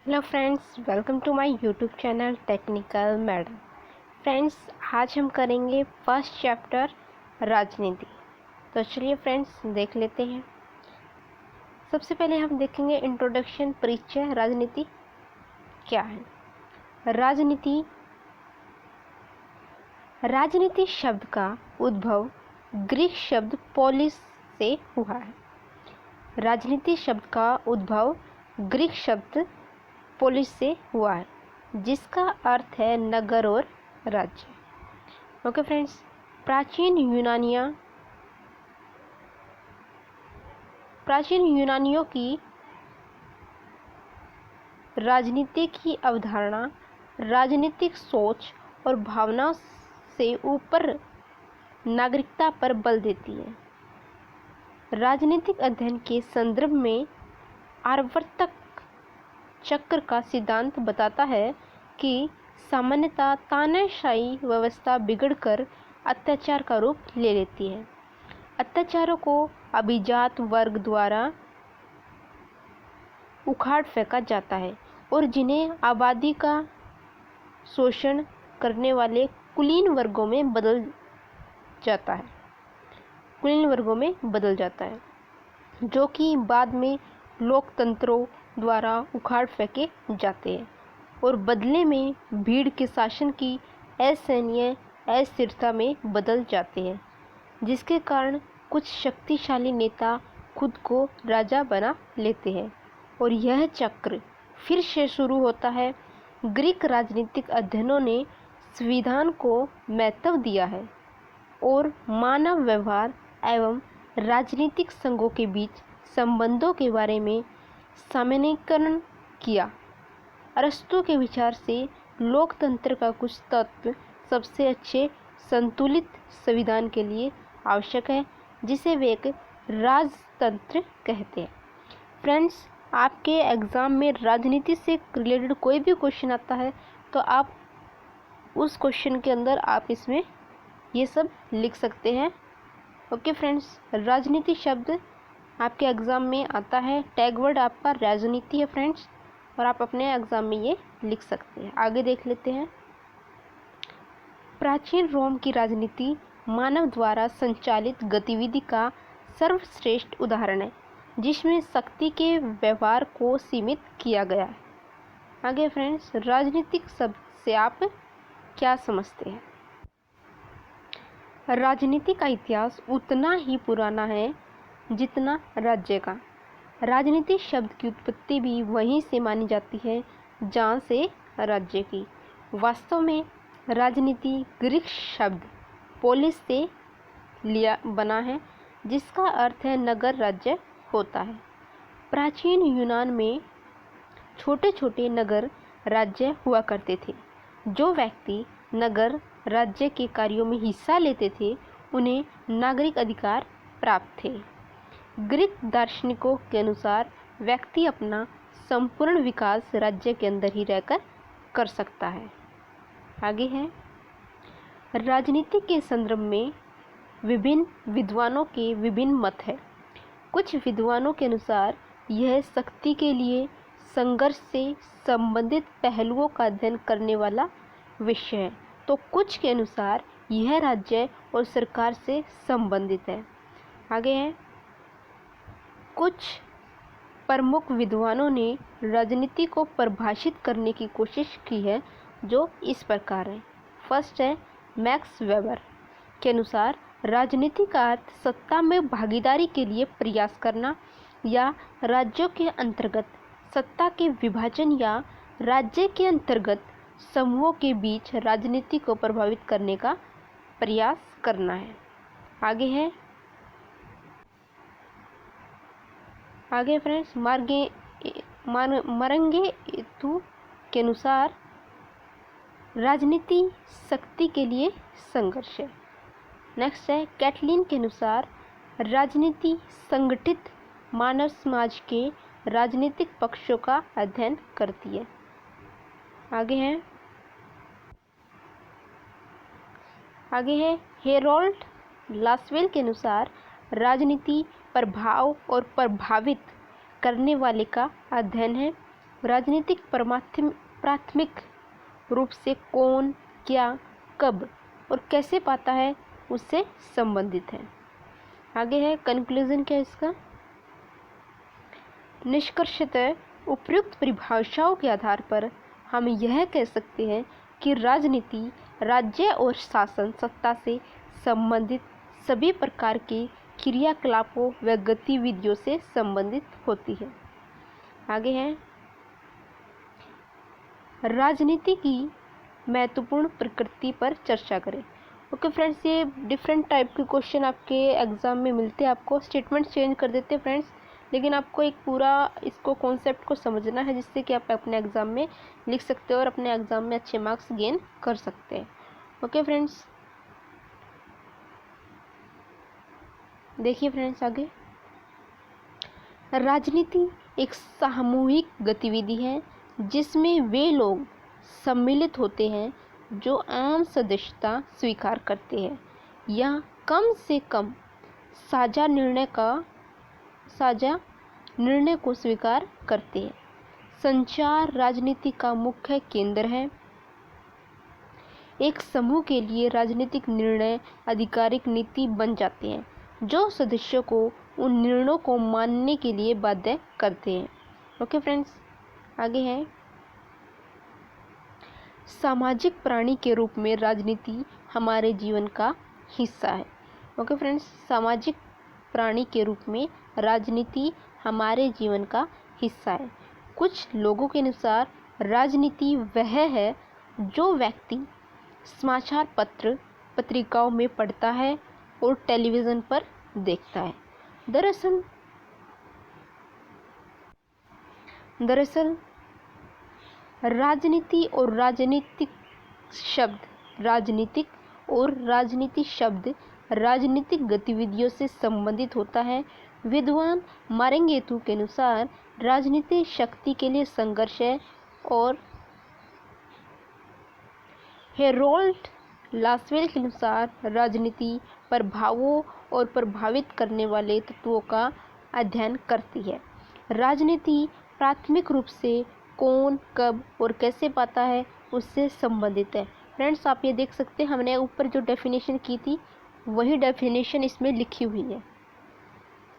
Hello friends, welcome to my YouTube channel technical madam. Friends, आज हम करेंगे first chapter राजनीति। तो चलिए फ्रेंड्स देख लेते हैं। सबसे पहले हम देखेंगे इंट्रोडक्शन, परिचय। राजनीति क्या है? राजनीति शब्द का उद्भव ग्रीक शब्द पोलिस से हुआ है। राजनीति शब्द का उद्भव ग्रीक शब्द पोलिस से हुआ है, जिसका अर्थ है नगर और राज्य। ओके फ्रेंड्स, प्राचीन यूनानियों की राजनीति की अवधारणा राजनीतिक सोच और भावना से ऊपर नागरिकता पर बल देती है। राजनीतिक अध्ययन के संदर्भ में आवर्तक चक्र का सिद्धांत बताता है कि सामान्यतः तानाशाही व्यवस्था बिगड़कर अत्याचार का रूप ले लेती है। अत्याचारों को अभिजात वर्ग द्वारा उखाड़ फेंका जाता है और जिन्हें आबादी का शोषण करने वाले कुलीन वर्गों में बदल जाता है, जो कि बाद में लोकतंत्रों द्वारा उखाड़ फेंके जाते हैं और बदले में भीड़ के शासन की असहनीय अस्थिरता में बदल जाते हैं, जिसके कारण कुछ शक्तिशाली नेता खुद को राजा बना लेते हैं और यह चक्र फिर से शुरू होता है। ग्रीक राजनीतिक अध्ययनों ने संविधान को महत्व दिया है और मानव व्यवहार एवं राजनीतिक संघों के बीच संबंधों के बारे में सामान्यीकरण किया। अरस्तू के विचार से लोकतंत्र का कुछ तत्व सबसे अच्छे संतुलित संविधान के लिए आवश्यक है, जिसे वे एक राजतंत्र कहते हैं। फ्रेंड्स, आपके एग्ज़ाम में राजनीति से रिलेटेड कोई भी क्वेश्चन आता है तो आप उस क्वेश्चन के अंदर आप इसमें ये सब लिख सकते हैं। ओके फ्रेंड्स, राजनीति शब्द आपके एग्ज़ाम में आता है। टैग वर्ड आपका राजनीति है फ्रेंड्स, और आप अपने एग्ज़ाम में ये लिख सकते हैं। आगे देख लेते हैं। प्राचीन रोम की राजनीति मानव द्वारा संचालित गतिविधि का सर्वश्रेष्ठ उदाहरण है, जिसमें शक्ति के व्यवहार को सीमित किया गया है। आगे फ्रेंड्स, राजनीतिक शब्द से आप क्या समझते हैं? राजनीति का इतिहास उतना ही पुराना है जितना राज्य का। राजनीति शब्द की उत्पत्ति भी वहीं से मानी जाती है जहाँ से राज्य की। वास्तव में राजनीति ग्रीक शब्द पोलिस से बना है, जिसका अर्थ है नगर राज्य होता है। प्राचीन यूनान में छोटे छोटे नगर राज्य हुआ करते थे। जो व्यक्ति नगर राज्य के कार्यों में हिस्सा लेते थे उन्हें नागरिक अधिकार प्राप्त थे। ग्रीक दार्शनिकों के अनुसार व्यक्ति अपना संपूर्ण विकास राज्य के अंदर ही रहकर कर सकता है। आगे है, राजनीति के संदर्भ में विभिन्न विद्वानों के विभिन्न मत है। कुछ विद्वानों के अनुसार यह शक्ति के लिए संघर्ष से संबंधित पहलुओं का अध्ययन करने वाला विषय है, तो कुछ के अनुसार यह राज्य और सरकार से संबंधित है। आगे है, कुछ प्रमुख विद्वानों ने राजनीति को परिभाषित करने की कोशिश की है, जो इस प्रकार है। फर्स्ट है, मैक्स वेबर के अनुसार राजनीति का अर्थ सत्ता में भागीदारी के लिए प्रयास करना या राज्यों के अंतर्गत सत्ता के विभाजन या राज्य के अंतर्गत समूहों के बीच राजनीति को प्रभावित करने का प्रयास करना है। आगे फ्रेंड्स, मरंगेतु के अनुसार राजनीति शक्ति के लिए संघर्ष है। नेक्स्ट है, कैटलिन के अनुसार राजनीति संगठित मानव समाज के राजनीतिक पक्षों का अध्ययन करती है। आगे है, हेरोल्ड लासवेल के अनुसार राजनीति प्रभाव और प्रभावित करने वाले का अध्ययन है। राजनीतिक प्राथमिक रूप से कौन, क्या, कब और कैसे पाता है उससे संबंधित है। आगे है कंक्लूजन क्या इसका। निष्कर्षतः उपयुक्त परिभाषाओं के आधार पर हम यह कह सकते हैं कि राजनीति राज्य और शासन सत्ता से संबंधित सभी प्रकार के क्रियाकलापों व गतिविधियों से संबंधित होती है। आगे है राजनीति की महत्वपूर्ण प्रकृति पर चर्चा करें। ओके फ्रेंड्स, ये डिफरेंट टाइप के क्वेश्चन आपके एग्जाम में मिलते हैं। आपको स्टेटमेंट चेंज कर देते हैं फ्रेंड्स, लेकिन आपको एक पूरा इसको कॉन्सेप्ट को समझना है जिससे कि आप अपने एग्जाम में लिख सकते हो और अपने एग्जाम में अच्छे मार्क्स गेन कर सकते हैं। ओके फ्रेंड्स, देखिए फ्रेंड्स आगे, राजनीति एक सामूहिक गतिविधि है जिसमें वे लोग सम्मिलित होते हैं जो आम सदस्यता स्वीकार करते हैं या कम से कम साझा निर्णय को स्वीकार करते हैं। संचार राजनीति का मुख्य केंद्र है। एक समूह के लिए राजनीतिक निर्णय आधिकारिक नीति बन जाते हैं जो सदस्यों को उन निर्णयों को मानने के लिए बाध्य करते हैं। ओके फ्रेंड्स, आगे है सामाजिक प्राणी के रूप में राजनीति हमारे जीवन का हिस्सा है। ओके फ्रेंड्स, सामाजिक प्राणी के रूप में राजनीति हमारे जीवन का हिस्सा है। कुछ लोगों के अनुसार राजनीति वह है जो व्यक्ति समाचार पत्र पत्रिकाओं में पढ़ता है और टेलीविज़न पर देखता है। दरअसल राजनीति और राजनीति शब्द राजनीतिक गतिविधियों से संबंधित होता है। विद्वान मारेंगेतु के अनुसार राजनीति शक्ति के लिए संघर्ष है और हेरोल्ड लासवेल के अनुसार राजनीति प्रभावों और प्रभावित करने वाले तत्वों का अध्ययन करती है। राजनीति प्राथमिक रूप से कौन, कब और कैसे पाता है उससे संबंधित है। फ्रेंड्स, आप ये देख सकते हैं हमने ऊपर जो डेफिनेशन की थी वही डेफिनेशन इसमें लिखी हुई है।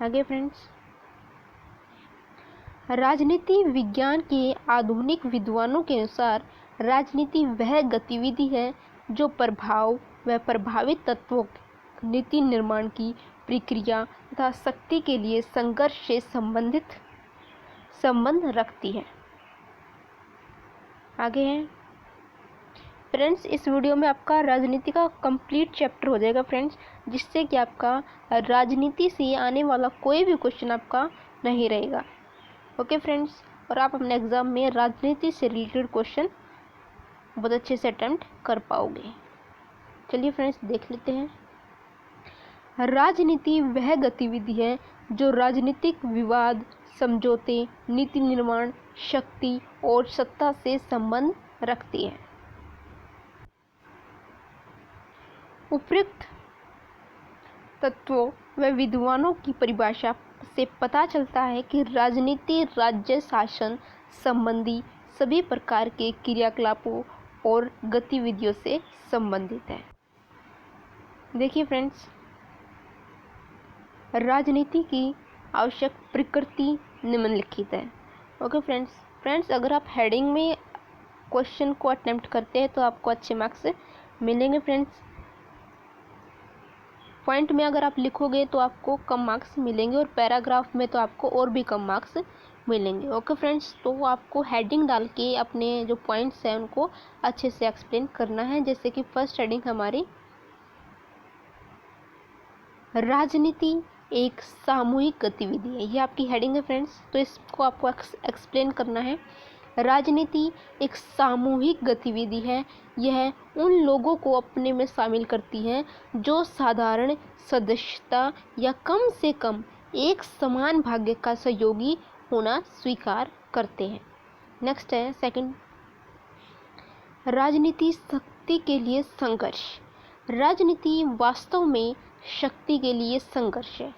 आगे फ्रेंड्स, राजनीति विज्ञान के आधुनिक विद्वानों के अनुसार राजनीति वह गतिविधि है जो प्रभाव व प्रभावित तत्वों नीति निर्माण की प्रक्रिया तथा शक्ति के लिए संघर्ष से संबंध रखती है। आगे है फ्रेंड्स, इस वीडियो में आपका राजनीति का कंप्लीट चैप्टर हो जाएगा फ्रेंड्स, जिससे कि आपका राजनीति से आने वाला कोई भी क्वेश्चन आपका नहीं रहेगा। ओके फ्रेंड्स, और आप अपने एग्ज़ाम में राजनीति से रिलेटेड क्वेश्चन बहुत अच्छे से अटेम्प्ट कर पाओगे। चलिए फ्रेंड्स देख लेते हैं। राजनीति वह गतिविधि है जो राजनीतिक विवाद, समझौते, नीति निर्माण, शक्ति और सत्ता से संबंध रखती है। उपयुक्त तत्वों व विद्वानों की परिभाषा से पता चलता है कि राजनीति राज्य शासन संबंधी सभी प्रकार के क्रियाकलापों और गतिविधियों से संबंधित है। देखिए फ्रेंड्स, राजनीति की आवश्यक प्रकृति निम्नलिखित है। ओके फ्रेंड्स, अगर आप हेडिंग में क्वेश्चन को अटेम्प्ट करते हैं तो आपको अच्छे मार्क्स मिलेंगे फ्रेंड्स। पॉइंट में अगर आप लिखोगे तो आपको कम मार्क्स मिलेंगे और पैराग्राफ में तो आपको और भी कम मार्क्स मिलेंगे। ओके फ्रेंड्स, तो आपको हेडिंग डाल के अपने जो पॉइंट्स हैं उनको अच्छे से एक्सप्लेन करना है। जैसे कि फर्स्ट हेडिंग हमारी राजनीति एक सामूहिक गतिविधि है, ये आपकी हेडिंग है फ्रेंड्स। तो इसको आपको एक्सप्लेन करना है। राजनीति एक सामूहिक गतिविधि है। यह उन लोगों को अपने में शामिल करती है जो साधारण सदस्यता या कम से कम एक समान भाग्य का सहयोगी होना स्वीकार करते हैं। नेक्स्ट है सेकंड, राजनीति शक्ति के लिए संघर्ष। राजनीति वास्तव में शक्ति के लिए संघर्ष है।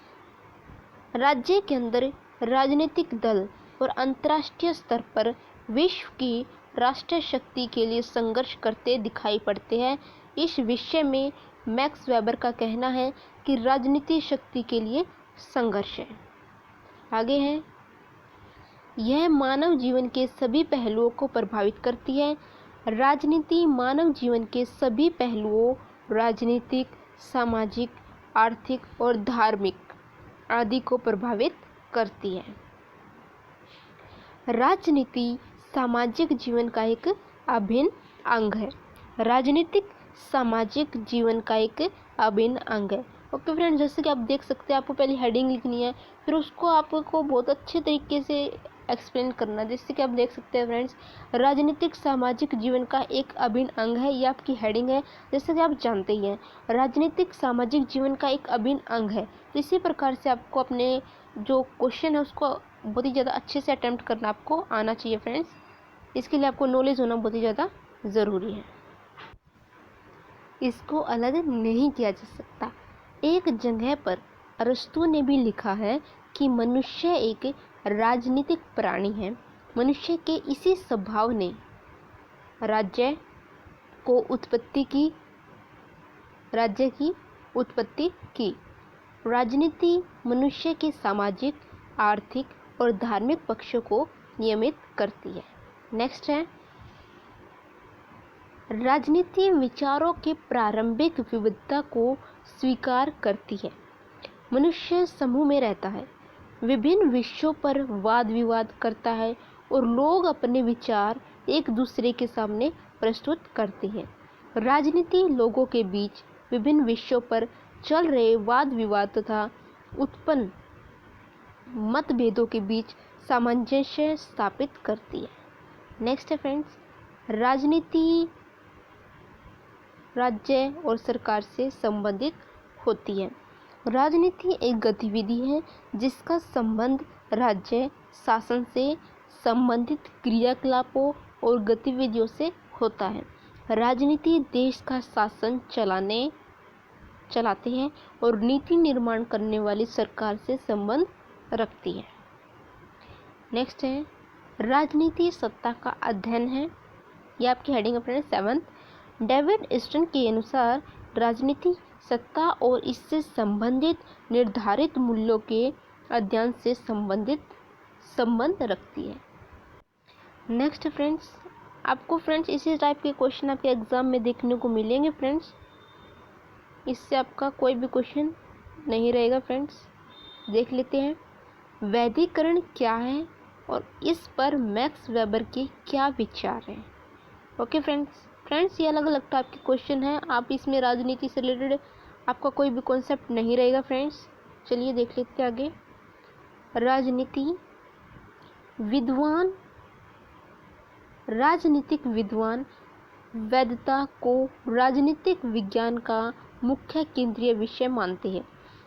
राज्य के अंदर राजनीतिक दल और अंतर्राष्ट्रीय स्तर पर विश्व की राष्ट्रीय शक्ति के लिए संघर्ष करते दिखाई पड़ते हैं। इस विषय में मैक्स वेबर का कहना है कि राजनीति शक्ति के लिए संघर्ष है। आगे है, यह मानव जीवन के सभी पहलुओं को प्रभावित करती है। राजनीति मानव जीवन के सभी पहलुओं, राजनीतिक, सामाजिक, आर्थिक और धार्मिक आदि को प्रभावित करती है। राजनीति सामाजिक जीवन का एक अभिन्न अंग है। राजनीतिक सामाजिक जीवन का एक अभिन्न अंग है। ओके फ्रेंड्स, जैसे कि आप देख सकते हैं, आपको पहले हेडिंग लिखनी है, फिर उसको आपको बहुत अच्छे तरीके से एक्सप्लेन करना है। जैसे कि आप देख सकते हैं फ्रेंड्स, राजनीतिक सामाजिक जीवन का एक अभिन्न अंग है, ये आपकी हेडिंग है। जैसे कि आप जानते ही हैं, राजनीतिक सामाजिक जीवन का एक अभिन्न अंग है। तो इसी प्रकार से आपको अपने जो क्वेश्चन है उसको बहुत ही ज़्यादा अच्छे से अटेम्प्ट करना आपको आना चाहिए फ्रेंड्स। इसके लिए आपको नॉलेज होना बहुत ही ज़्यादा ज़रूरी है, इसको अलग नहीं किया जा सकता। एक जगह पर अरस्तु ने भी लिखा है कि मनुष्य एक राजनीतिक प्राणी है। मनुष्य के इसी स्वभाव ने राज्य की उत्पत्ति की। राजनीति मनुष्य के सामाजिक, आर्थिक और धार्मिक पक्षों को नियमित करती है। नेक्स्ट है, राजनीति विचारों के प्रारंभिक विविधता को स्वीकार करती है। मनुष्य समूह में रहता है, विभिन्न विषयों पर वाद विवाद करता है और लोग अपने विचार एक दूसरे के सामने प्रस्तुत करते हैं। राजनीति लोगों के बीच विभिन्न विषयों पर चल रहे वाद विवाद तथा उत्पन्न मतभेदों के बीच सामंजस्य स्थापित करती है। नेक्स्ट है फ्रेंड्स, राजनीति राज्य और सरकार से संबंधित होती है। राजनीति एक गतिविधि है जिसका संबंध राज्य शासन से संबंधित क्रियाकलापों और गतिविधियों से होता है। राजनीति देश का शासन चलाते हैं और नीति निर्माण करने वाली सरकार से संबंध रखती है। नेक्स्ट है, राजनीति सत्ता का अध्ययन है। यह आपकी हेडिंग है 7। डेविड ईस्टन के अनुसार राजनीति सत्ता और इससे संबंधित निर्धारित मूल्यों के अध्ययन से संबंध रखती है। नेक्स्ट फ्रेंड्स, आपको फ्रेंड्स इसी टाइप के क्वेश्चन आपके एग्जाम में देखने को मिलेंगे फ्रेंड्स। इससे आपका कोई भी क्वेश्चन नहीं रहेगा फ्रेंड्स। देख लेते हैं, वैदिकरण क्या है और इस पर मैक्स वेबर के क्या विचार हैं। ओके फ्रेंड्स, ये अलग अलग टाइप के क्वेश्चन हैं। आप इसमें राजनीति से रिलेटेड आपका कोई भी कॉन्सेप्ट नहीं रहेगा फ्रेंड्स। चलिए देख लेते हैं आगे। राजनीतिक विद्वान वैधता को राजनीतिक विज्ञान का मुख्य केंद्रीय विषय मानते हैं।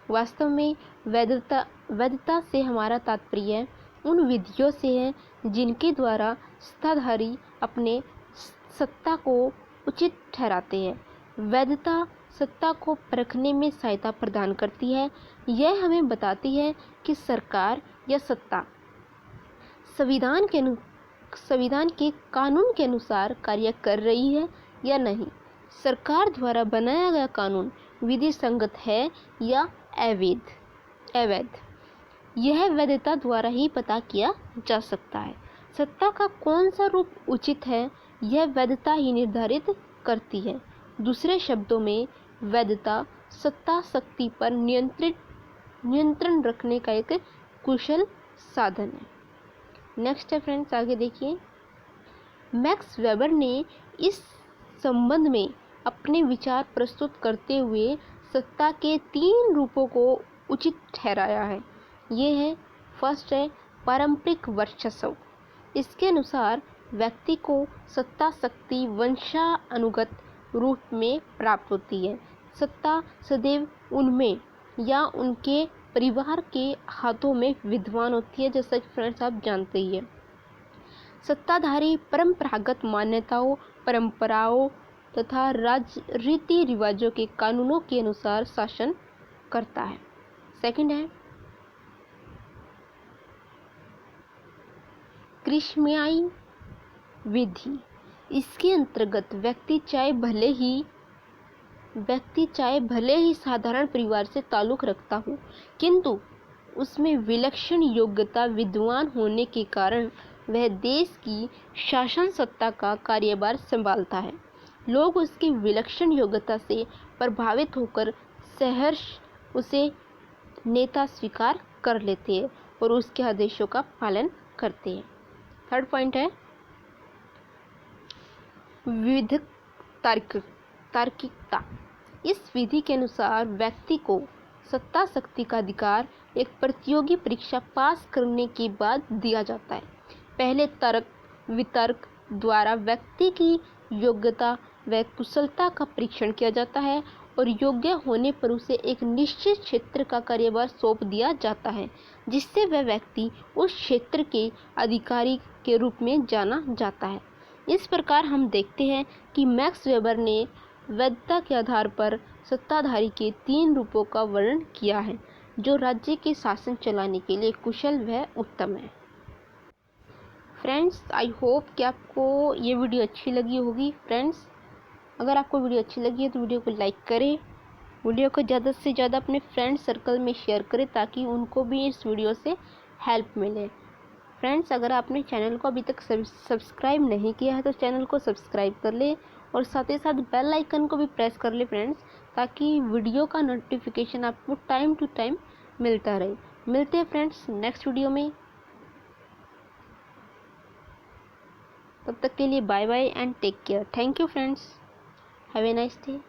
वास्तव में वैधता से हमारा तात्पर्य उन विधियों से है जिनके द्वारा सत्ताधारी अपने सत्ता को उचित ठहराते हैं। वैधता सत्ता को परखने में सहायता प्रदान करती है। यह हमें बताती है कि सरकार या सत्ता संविधान के कानून के अनुसार कार्य कर रही है या नहीं। सरकार द्वारा बनाया गया कानून विधि संगत है या अवैध, यह वैधता द्वारा ही पता किया जा सकता है। सत्ता का कौन सा रूप उचित है, यह वैधता ही निर्धारित करती है। दूसरे शब्दों में, वैधता सत्ता शक्ति पर नियंत्रण रखने का एक कुशल साधन है। नेक्स्ट है फ्रेंड्स, आगे देखिए। मैक्स वेबर ने इस संबंध में अपने विचार प्रस्तुत करते हुए सत्ता के 3 रूपों को उचित ठहराया है। ये है, फर्स्ट है पारंपरिक वर्चस्व। इसके अनुसार व्यक्ति को सत्ता शक्ति वंशानुगत रूप में प्राप्त होती है। सत्ता सदैव उनमें या उनके परिवार के हाथों में विद्यमान होती है, जैसा कि फ्रेंड्स आप जानते ही हैं। सत्ताधारी परंपरागत मान्यताओं, परंपराओं तथा रीति रिवाजों के कानूनों के अनुसार शासन करता है। सेकंड है ग्रीष्मयाई विधि। इसके अंतर्गत व्यक्ति चाहे भले ही साधारण परिवार से ताल्लुक रखता हो, किंतु उसमें विलक्षण योग्यता विद्वान होने के कारण वह देश की शासन सत्ता का कार्यभार संभालता है। लोग उसकी विलक्षण योग्यता से प्रभावित होकर सहर्ष उसे नेता स्वीकार कर लेते हैं और उसके आदेशों का पालन करते हैं। थर्ड पॉइंट है विधिक तार्किकता। इस विधि के अनुसार व्यक्ति को सत्ता शक्ति का अधिकार एक प्रतियोगी परीक्षा पास करने के बाद दिया जाता है। पहले तर्क वितर्क द्वारा व्यक्ति की योग्यता व कुशलता का परीक्षण किया जाता है और योग्य होने पर उसे एक निश्चित क्षेत्र का कार्यभार सौंप दिया जाता है, जिससे वह व्यक्ति उस क्षेत्र के अधिकारी के रूप में जाना जाता है। इस प्रकार हम देखते हैं कि मैक्स वेबर ने वैधता के आधार पर सत्ताधारी के 3 रूपों का वर्णन किया है, जो राज्य के शासन चलाने के लिए कुशल व उत्तम है। फ्रेंड्स, आई होप कि आपको ये वीडियो अच्छी लगी होगी। फ्रेंड्स, अगर आपको वीडियो अच्छी लगी है तो वीडियो को लाइक करें, वीडियो को ज़्यादा से ज़्यादा अपने फ्रेंड सर्कल में शेयर करें ताकि उनको भी इस वीडियो से हेल्प मिले। फ्रेंड्स, अगर आपने चैनल को अभी तक सब्सक्राइब नहीं किया है तो चैनल को सब्सक्राइब कर ले और साथ ही साथ बेल आइकन को भी प्रेस कर ले फ्रेंड्स, ताकि वीडियो का नोटिफिकेशन आपको टाइम टू टाइम मिलता रहे। मिलते हैं फ्रेंड्स नेक्स्ट वीडियो में, तब तक के लिए bye bye and take care. Thank you friends, have a nice day.